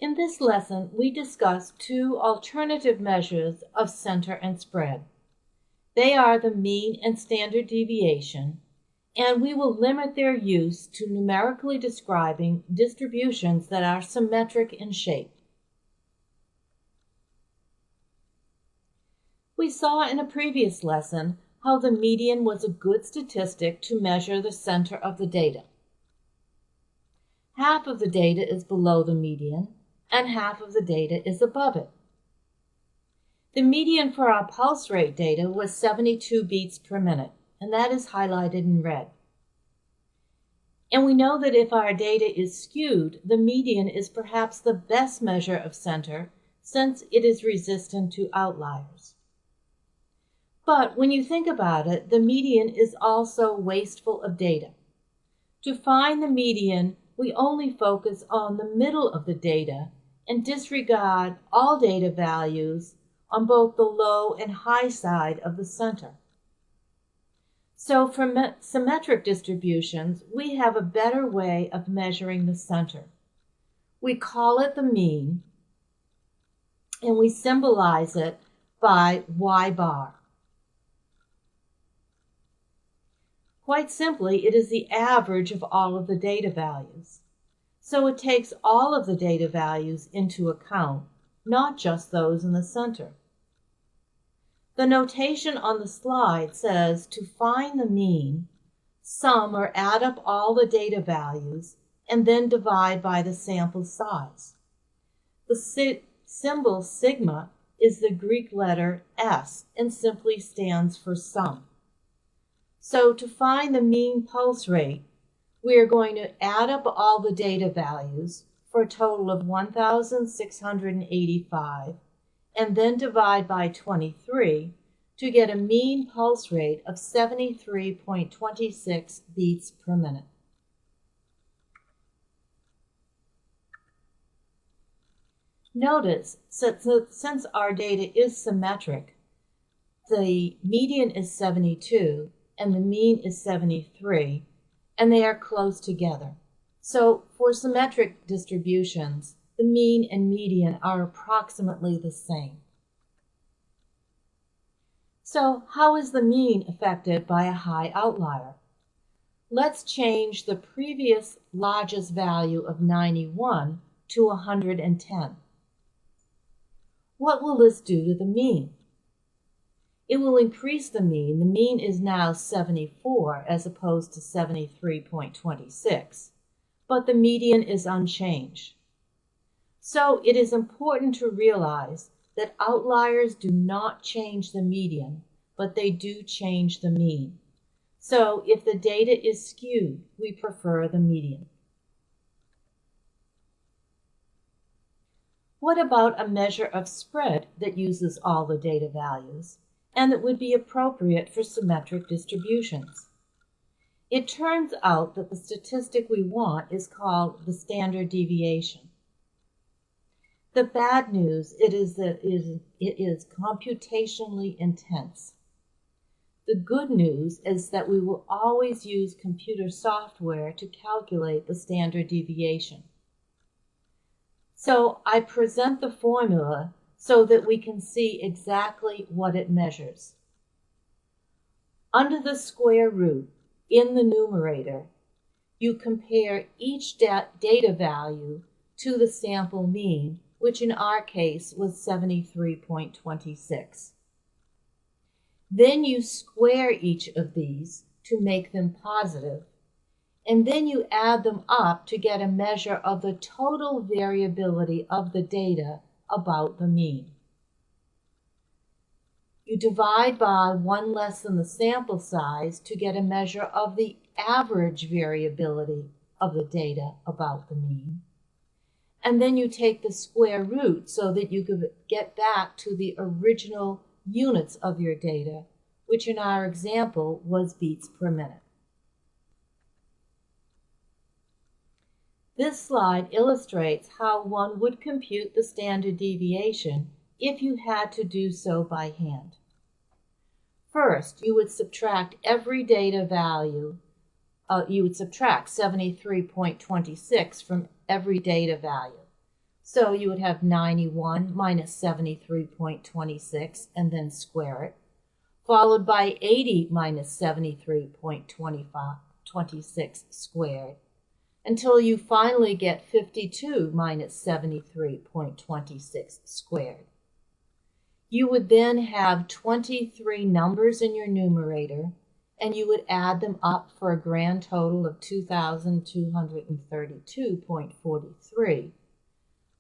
In this lesson, we discuss two alternative measures of center and spread. They are the mean and standard deviation, and we will limit their use to numerically describing distributions that are symmetric in shape. We saw in a previous lesson how the median was a good statistic to measure the center of the data. Half of the data is below the median, and half of the data is above it. The median for our pulse rate data was 72 beats per minute, and that is highlighted in red. And we know that if our data is skewed, the median is perhaps the best measure of center since it is resistant to outliers. But when you think about it, the median is also wasteful of data. To find the median, we only focus on the middle of the data and disregard all data values on both the low and high side of the center. So for symmetric distributions, we have a better way of measuring the center. We call it the mean, and we symbolize it by Y bar. Quite simply, it is the average of all of the data values. So it takes all of the data values into account, not just those in the center. The notation on the slide says to find the mean, sum or add up all the data values and then divide by the sample size. The symbol sigma is the Greek letter S and simply stands for sum. So to find the mean pulse rate, we are going to add up all the data values for a total of 1,685 and then divide by 23 to get a mean pulse rate of 73.26 beats per minute. Notice, since our data is symmetric, the median is 72 and the mean is 73, and they are close together. So for symmetric distributions, the mean and median are approximately the same. So how is the mean affected by a high outlier? Let's change the previous largest value of 91 to 110. What will this do to the mean? It will increase the mean. The mean is now 74 as opposed to 73.26, but the median is unchanged. So it is important to realize that outliers do not change the median, but they do change the mean. So if the data is skewed, we prefer the median. What about a measure of spread that uses all the data values and that would be appropriate for symmetric distributions? It turns out that the statistic we want is called the standard deviation. The bad news is that it is computationally intense. The good news is that we will always use computer software to calculate the standard deviation. So I present the formula so that we can see exactly what it measures. Under the square root, in the numerator, you compare each data value to the sample mean, which in our case was 73.26. Then you square each of these to make them positive, and then you add them up to get a measure of the total variability of the data about the mean. You divide by 1 less than the sample size to get a measure of the average variability of the data about the mean. And then you take the square root so that you could get back to the original units of your data, which in our example was beats per minute. This slide illustrates how one would compute the standard deviation if you had to do so by hand. First, you would subtract every data value. You would subtract 73.26 from every data value. So you would have 91 minus 73.26 and then square it, followed by 80 minus 73.26 squared, until you finally get 52 minus 73.26 squared. You would then have 23 numbers in your numerator, and you would add them up for a grand total of 2,232.43.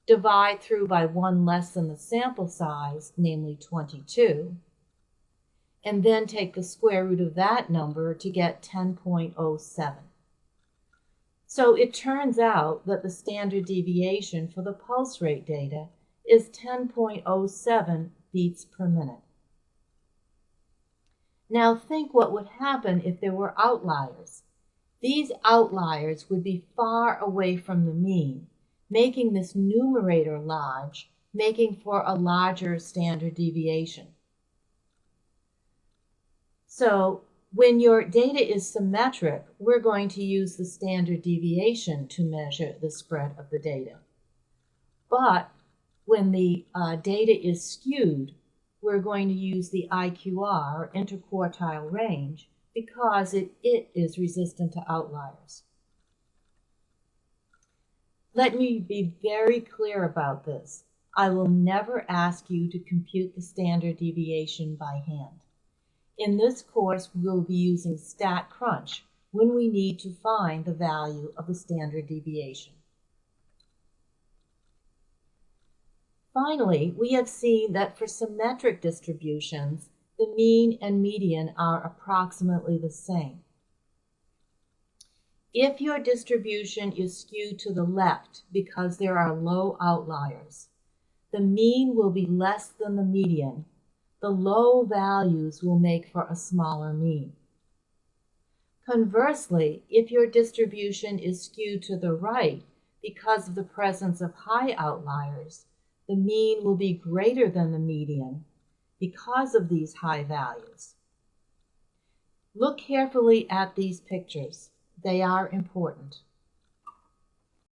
Divide through by one less than the sample size, namely 22, and then take the square root of that number to get 10.07. So it turns out that the standard deviation for the pulse rate data is 10.07 beats per minute. Now think what would happen if there were outliers. These outliers would be far away from the mean, making this numerator large, making for a larger standard deviation. So when your data is symmetric, we're going to use the standard deviation to measure the spread of the data. But when the data is skewed, we're going to use the IQR, or interquartile range, because it is resistant to outliers. Let me be very clear about this. I will never ask you to compute the standard deviation by hand. In this course, we'll be using StatCrunch when we need to find the value of the standard deviation. Finally, we have seen that for symmetric distributions, the mean and median are approximately the same. If your distribution is skewed to the left because there are low outliers, the mean will be less than the median. The low values will make for a smaller mean. Conversely, if your distribution is skewed to the right because of the presence of high outliers, the mean will be greater than the median because of these high values. Look carefully at these pictures. They are important.